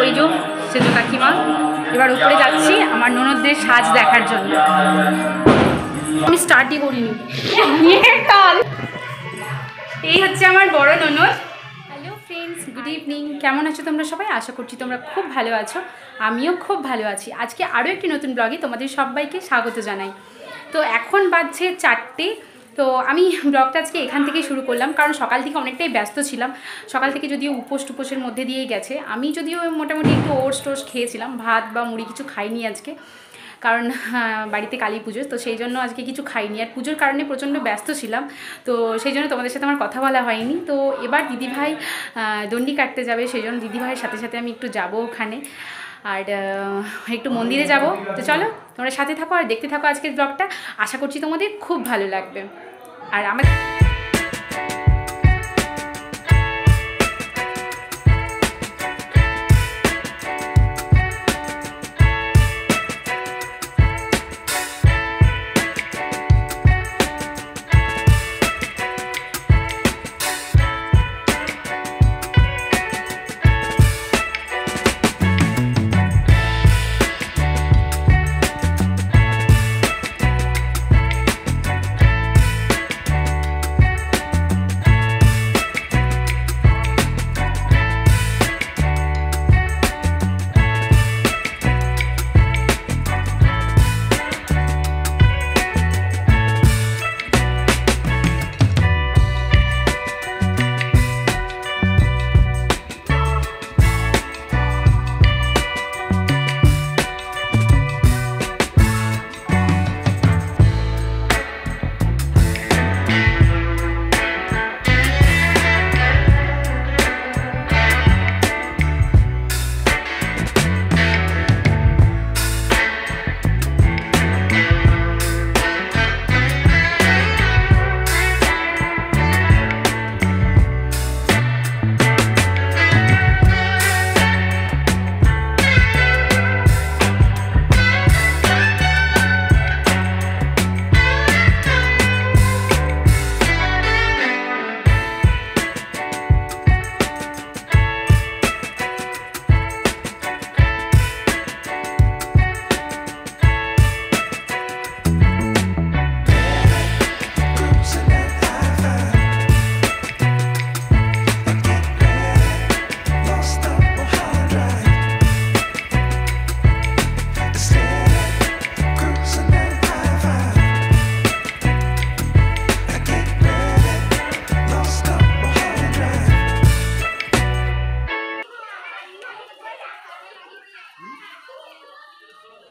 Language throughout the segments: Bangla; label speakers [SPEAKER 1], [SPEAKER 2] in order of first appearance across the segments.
[SPEAKER 1] ওই যে সেজো কাকিমা। এবার উপরে যাচ্ছি আমার ননদদের সাজ দেখার জন্য। আমি স্টার্টই করিনি। এই হচ্ছে আমার বড় ননদ। Hello friends, good evening. কেমন আছো তোমরা সবাই? আশা করছি তোমরা খুব ভালো আছো, আমিও খুব ভালো আছি। আজকে আরও একটি নতুন ব্লগে তোমাদের সবাইকে স্বাগত জানাই। তো এখন বাজছে 4টে। তো আমি ব্লগটা আজকে এখান থেকেই শুরু করলাম, কারণ সকাল থেকে অনেকটাই ব্যস্ত ছিলাম। সকাল থেকে যদিও উপোসের মধ্যে দিয়েই গেছে। আমি যদিও মোটামুটি একটু ওটস খেয়েছিলাম, ভাত বা মুড়ি কিছু খাইনি আজকে, কারণ বাড়িতে কালী পুজো, তো সেই জন্য আজকে কিছু খাইনি। আর পুজোর কারণে প্রচণ্ড ব্যস্ত ছিলাম, তো সেই জন্য তোমাদের সাথে আমার কথা বলা হয়নি। তো এবার দিদিভাই দণ্ডি কাটতে যাবে, সেই জন্য দিদিভাইয়ের সাথে সাথে আমি একটু যাব ওখানে, আর একটু মন্দিরে যাব। তো চলো তোমরা সাথে থাকো আর দেখতে থাকো আজকের ব্লগটা। আশা করছি তোমাদের খুব ভালো লাগবে। আর আমার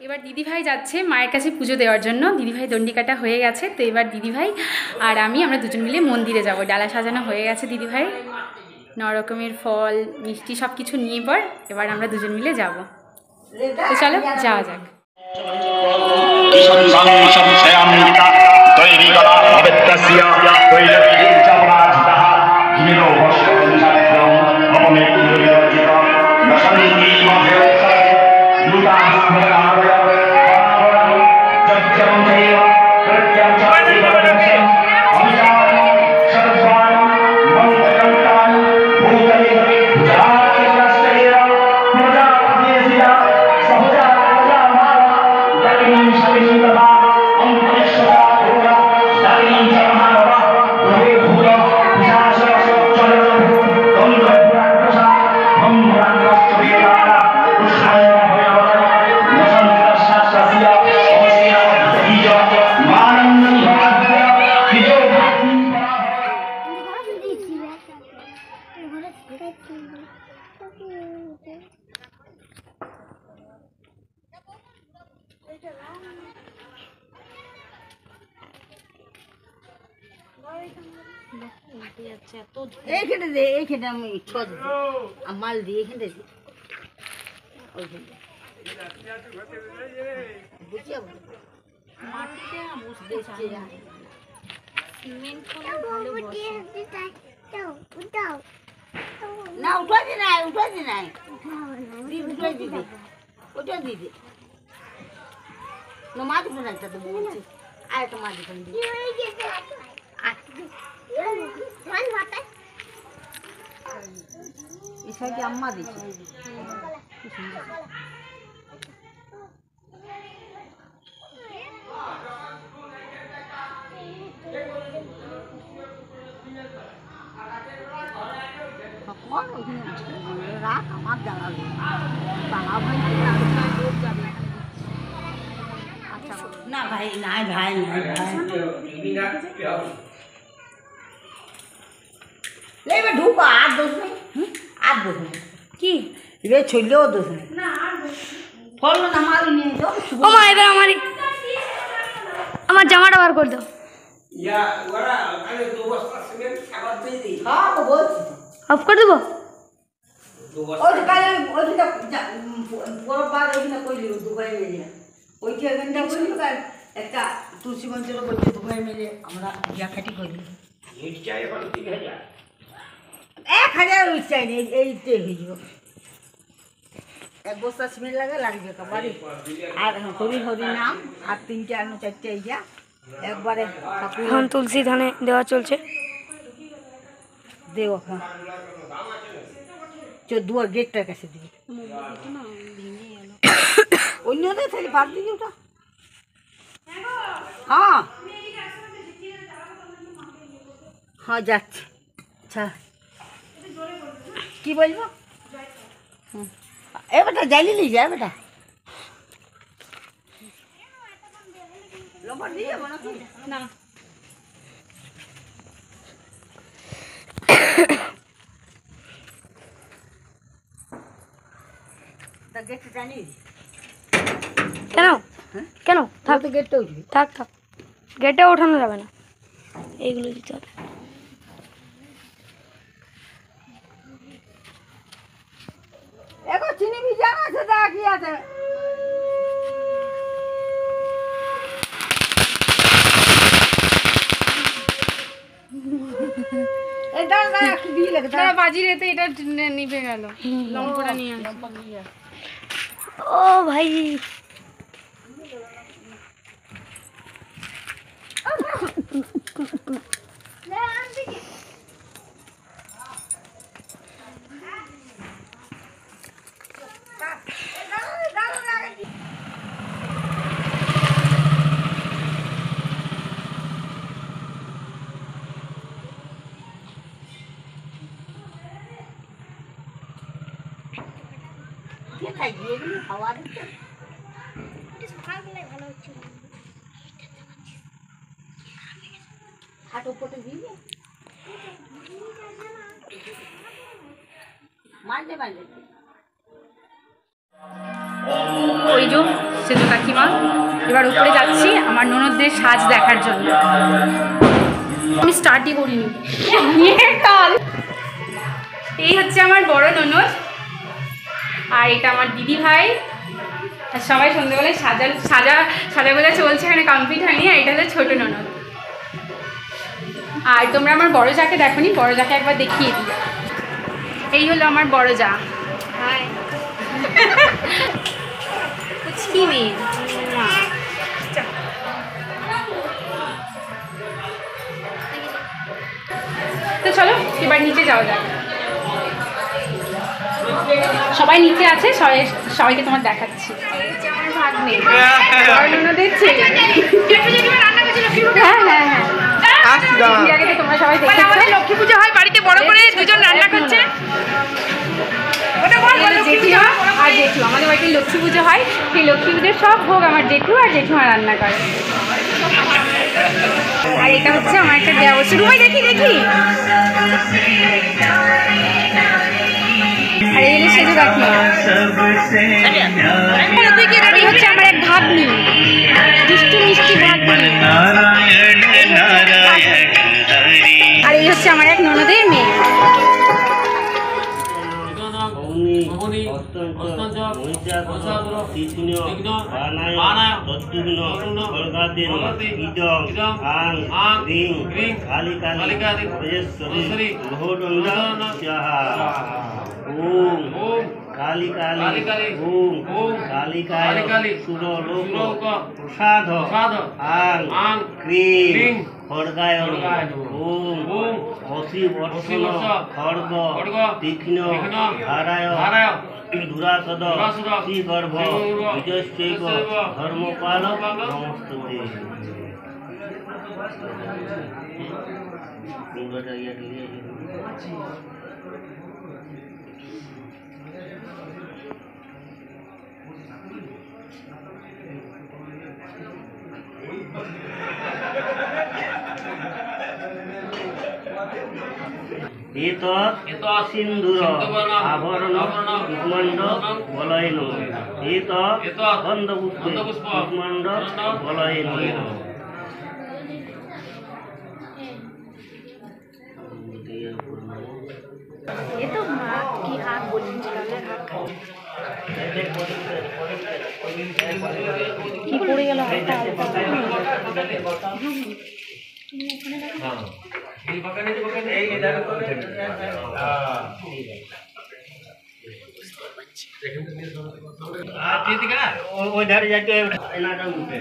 [SPEAKER 1] এবার দিদিভাই যাচ্ছে মায়ের কাছে পুজো দেওয়ার জন্য। দিদিভাই দণ্ডি কাটা হয়ে গেছে, তো এবার দিদিভাই আর আমরা দুজন মিলে মন্দিরে যাব। ডালা সাজানো হয়ে গেছে দিদিভাই, 9 রকমের ফল মিষ্টি সব কিছু নিয়ে পর এবার আমরা দুজন মিলে যাব। তো চলো যাওয়া যাক।
[SPEAKER 2] এইখানে দে, এইখানে আমি মাল দিই, এইখানে দিই। না উঠাই দি নাই, উঠাই দি নাই, উঠাই দিদি, ওটা দিদি। মা দুটো নাই, তাতে বলছি আর একটা মা দুটো দিদি। এই সাইডে আম্মা দিচ্ছে। রাখ আমার জ্বালাবে বাবা ভাই না ভাই নাই ভাই নাই ভাই এবার ঢুকো আর দোষ নেই আর দোষ নেই
[SPEAKER 1] কি
[SPEAKER 2] এবার ছইলেও দোষ নেই ফল না মারি নিয়ে যাও
[SPEAKER 3] ও মা এবার আমার জামাটা বার করে দাও।
[SPEAKER 2] হ্যাঁ তো বলছি
[SPEAKER 3] অফ করে দেবো।
[SPEAKER 2] ওই যে কালে ওইটা বড় বার ওইটা কইলি দুবাই মিলে ওইটা এখানটা কইলি আর একটা তুলসী মঞ্চের বলছে দুবাই মিলে আমরা ইয়া খাটি কইলি 1000 রুই চাই না এইটাই হয়ে যাব এক বস্তা সিমেন্ট লাগবে কাবারে আর হরি হরি নাম আর 3টে আর 4টে ইয়া একবারে
[SPEAKER 3] এখন তুলসী ধানে দেওয়া চলছে।
[SPEAKER 2] দেও হ্যাঁ দুয়ার গেটটার কাছে দিবি অন্যদের তাহলে বাদ দিবি ওটা হ্যাঁ হ্যাঁ যাচ্ছে আচ্ছা কি বলবো এ বেটা জ্বালি লি যা বেটা লম্বা দিয়ে না গেটটা জানি
[SPEAKER 3] কেন কেন
[SPEAKER 2] থাক তো গেটটা উঠবি
[SPEAKER 3] থাক থাক গেটে ওঠানো যাবে না, এইগুলো দিতে হবে।
[SPEAKER 2] এখন চিনি ভিজা আছে তা কি আছে এই দাঁড়া দাঁড়া একটু দিয়ে লাগে
[SPEAKER 1] তারা বাজি রেতে এটা নিভে গেল লম্পটা নিয়ে
[SPEAKER 3] ও ভাই
[SPEAKER 1] ওই যে সেজো কাকিমা এবার উপরে যাচ্ছি আমার ননদদের সাজ দেখার জন্য। আমি স্টার্টই করিনি এই হচ্ছে আমার বড় ননদ আর এটা আমার দিদি ভাই আর সবাই সন্ধ্যেবেলায় সাজাগোজা চলছে, এখানে কমপ্লিট হয়নি। আর এটা হচ্ছে ছোটো ননদ। আর তোমরা আমার বড় যাকে দেখোনি, বড় যাকে একবার দেখিয়ে দিই। এই হলো আমার বড় যা। হাই কুচকি মেয়ে। তো চলো এবার নিচে যাওয়া যাক। সবাই নিচে আছে, সবাইকে তোমার দেখাচ্ছি। আমার ভাগ্নে ননদের ছেলে। হ্যাঁ হ্যাঁ হ্যাঁ তোমরা সবাই দেখেছো। লক্ষ্মী পুজো হয় বাড়িতে বড় করে, দুজন রান্না করছে। জেঠিমা আর জেঠু, আমাদের বাড়িতে লক্ষ্মী পুজো হয়, সেই লক্ষ্মী পুজোর সব ভোগ আমার জেঠু আর জেঠুমা রান্না করে। আর এটা হচ্ছে আমার একটা দেওয়া রুমাই দেখি দেখি। আর এই হলো সেজু কাকিমা। এই হচ্ছে আমার এক ভাগ্নি, দুষ্টু মিষ্টি ভাগ্নি। আর এই হচ্ছে আমার এক ননদের মেয়ে।
[SPEAKER 4] কালী কালী ওম কালী কালী সুরলোক প্রসাদ আং ক্রিং খড়গায় ওম অসি বর্ষণ খড়গ তীক্ষ্ণ ধারায় ধুরাসদ শ্রীগর্ভ বিজয়শ্চৈব ধর্মপাল নমস্তুতে। এত সিন্দুর আভরণ কুষ্মাণ্ড বলয় নম। এত গন্ধপুষ্প কুষ্মাণ্ড বলয় নম।
[SPEAKER 1] এ তো মা কি হাত বলছেন কি পড়ে গেল হাতটা
[SPEAKER 4] ওই ধারে যাকে এনাটা উঠে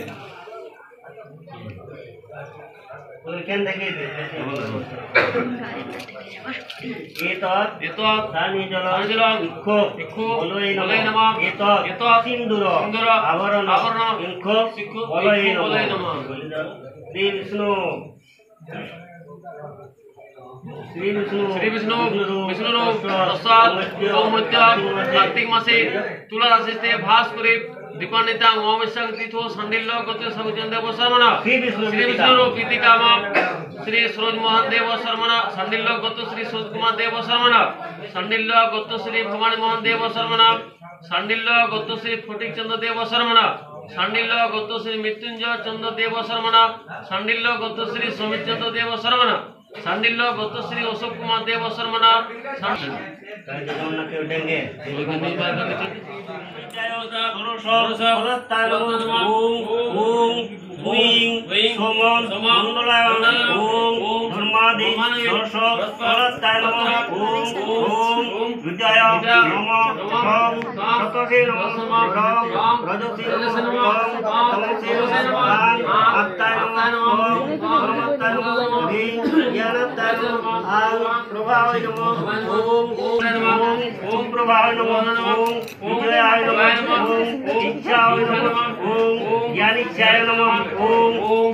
[SPEAKER 4] ওইখান থেকে সিন্দুর আভরণ শ্রী বিষ্ণু
[SPEAKER 5] শ্রী বিষ্ণু বিষ্ণুরূপ প্রসাদ সৌমত্য কার্তিক মাসে তুলা রাশিতে ভাস করে দীপান্বিতা অমাবস্যা তীর্থ সান্ডিল্য গত সবজন দেব শর্মণা শ্রী বিষ্ণুরূপ প্রীতিকাম শ্রী সরোজ মোহন দেব শর্মণা সান্ডিল্য গত শ্রী সরোজ কুমার দেব শর্মণা সান্ডিল্য গত শ্রী ভবানী মোহন দেব শর্মণা সান্ডিল্য গত শ্রী ফটিক চন্দ্র দেব শর্মণা সান্ডিল্য গত শ্রী মৃত্যুঞ্জয় চন্দ্র দেব শর্মণা সান্ডিল্য গত শ্রী সমিত চন্দ্র দেব শর্মণা সান্ডিল্য গত শ্রী অশোক কুমার দেব শর্মণা
[SPEAKER 4] প্রভায় নমঃ ওম প্রভায় নমঃ ওম বিজয়ায় নমঃ ওম ইচ্ছায় নমঃ ওম জ্ঞানিচ্ছায় নমঃ ওম ওম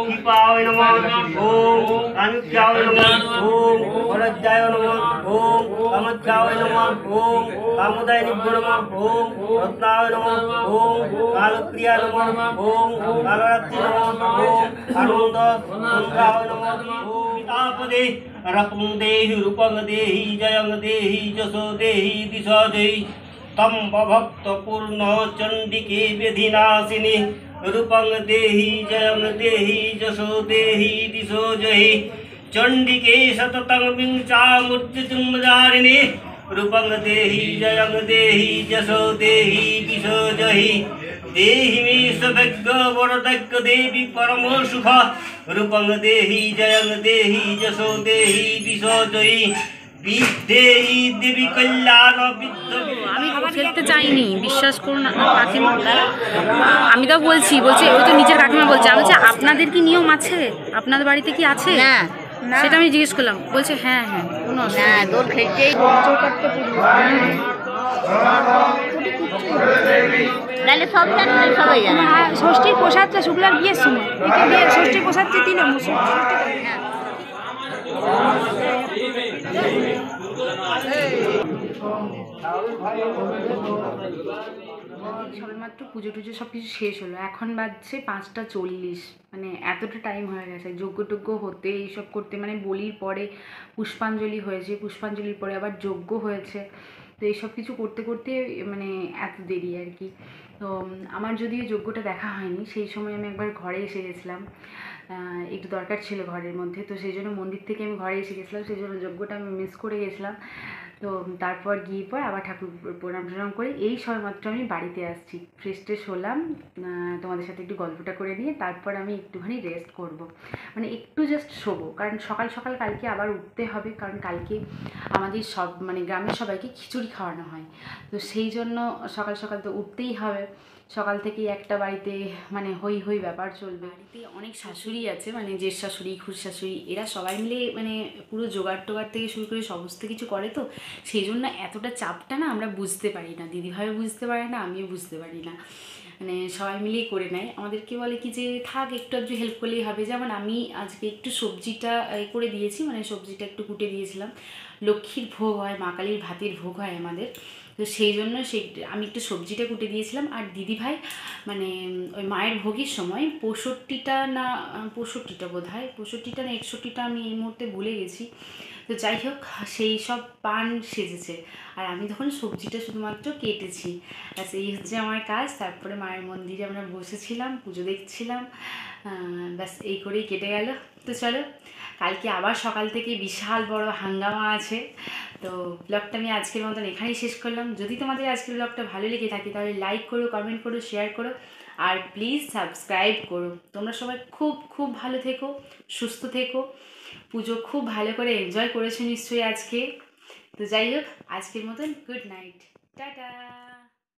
[SPEAKER 4] কৃপায় নমঃ ওম অনুজ্ঞায় নমঃ ওম বলজ্জায় নমঃ ওম কামজ্জায় নমঃ ওম কামোদয় নিভ্য নমঃ ওম রত্নায় নমঃ ওম কালক্রিয়া নমঃ ওম কালরাত্রি নমঃ ওম আনন্দ সন্ধ্যায় নমঃ ওম তাপদে রকং দেহি রূপং দেহি জয়ং দেহি যশো দেহি দিশো দেহি তম ভক্ত পূর্ণ চণ্ডিকে বিধিনাশিনী রূপং দেহি জয়ং দেহি যশো দেহি দিশো জহি চণ্ডিকে সততং বিঞ্চামূর্তিতুম্বধারিণী রূপং দেহি জয়ং দেহি যশো দেহি দিশো জহি देहि मे सभज्ञ वरदज्ञ देवी परम सुख रूपं देहि जयं देहि जशो देहि दिशो जयि বিদ্যেহি দেবী কল্যাণ
[SPEAKER 1] আমি খেলতে চাইনি, বিশ্বাস করুন কাকিমা। আমি তো বলছি ও তো নিজের কাকিমা বলছে। আমি বলছি আপনাদের কি নিয়ম আছে, আপনাদের বাড়িতে কি আছে? সেটা আমি জিজ্ঞেস করলাম। বলছে হ্যাঁ হ্যাঁ কোনো অসুবিধা
[SPEAKER 2] দোল খেলতেই নাহলে সব জানলে সবাই জানে।
[SPEAKER 3] ষষ্ঠীর প্রসাদটা শুক্লার বিয়ের সময় একে বিয়ে ষষ্ঠীর প্রসাদটা দিল সবেমাত্র পুজো টুজো সব কিছু শেষ হলো। এখন বাজছে 5:40, মানে এতটা টাইম হয়ে গেছে। যজ্ঞ হতে এইসব করতে, মানে বলির পরে পুষ্পাঞ্জলি হয়েছে, পুষ্পাঞ্জলির পরে আবার যজ্ঞ হয়েছে। তো এইসব কিছু করতে করতে মানে এত দেরি আর কি। তো আমার যদিও যজ্ঞটা দেখা হয়নি, সেই সময় আমি একবার ঘরে এসে গেছিলাম, একটু দরকার ছিল ঘরের মধ্যে। তো সেই জন্য মন্দির থেকে আমি ঘরে এসে গেছিলাম, সেই জন্য যজ্ঞটা আমি মিস করে গেছিলাম। তো তারপর গিয়ে পর আবার ঠাকুর প্রণাম টনাম করে এই সবেমাত্র আমি বাড়িতে আসছি, ফ্রেশ ট্রেশ হলাম, তোমাদের সাথে একটু গল্পটা করে নিয়ে তারপর আমি একটুখানি রেস্ট করব, মানে একটু জাস্ট শোবো। কারণ সকাল সকাল কালকে আবার উঠতে হবে, কারণ কালকে আমাদের সব মানে গ্রামের সবাইকে খিচুড়ি খাওয়ানো হয়। তো সেই জন্য সকাল সকাল তো উঠতেই হবে। সকাল থেকেই একটা বাড়িতে মানে হই হই ব্যাপার চলবে। বাড়িতে অনেক শাশুড়ি আছে, মানে জেঠ শাশুড়ি, খুড় শাশুড়ি, এরা সবাই মিলে মানে পুরো জোগাড় টোগাড় থেকে শুরু করে সমস্ত কিছু করে, তো সেই জন্য এতটা চাপটা না আমরা বুঝতে পারি না, দিদিভাইও বুঝতে পারে না, আমিও বুঝতে পারি না, মানে সবাই মিলেই করে নেয়। আমাদেরকে বলে কি যে থাক একটু একটু হেল্প করলেই হবে। যেমন আমি আজকে একটু সবজিটা করে দিয়েছি, মানে সবজিটা একটু কুটে দিয়েছিলাম। লক্ষ্মীর ভোগ হয়, মা কালীর ভাতের ভোগ হয় আমাদের, তো সেই জন্য আমি একটু সবজিটা কুটে দিয়েছিলাম। আর দিদিভাই মানে ওই মায়ের ভোগের সময় 65টা বোধ হয়, 65টা না 61টা, আমি এই মুহূর্তে ভুলে গেছি। তো যাই হোক, সেই সব পান সেজেছে, আর আমি তখন সবজিটা শুধুমাত্র কেটেছি। ব্যাস এই হচ্ছে আমার কাজ। তারপরে মায়ের মন্দিরে আমরা বসেছিলাম, পুজো দেখছিলাম, ব্যাস এই করেই কেটে গেল। তো চলো, কালকে আবার সকাল থেকে বিশাল বড় হাঙ্গামা আছে। তো ব্লগটা আমি আজকের মতন এখানেই শেষ করলাম। যদি তোমাদের আজকের ব্লগটা ভালো লেগে থাকে তাহলে লাইক করো, কমেন্ট করো, শেয়ার করো, আর প্লিজ সাবস্ক্রাইব করো। তোমরা সবাই খুব খুব ভালো থেকো, সুস্থ থেকো। পুজো খুব ভালো করে এনজয় করেছো নিশ্চয়ই আজকে। তো যাই হোক, আজকের মতন গুড নাইট, টাটা।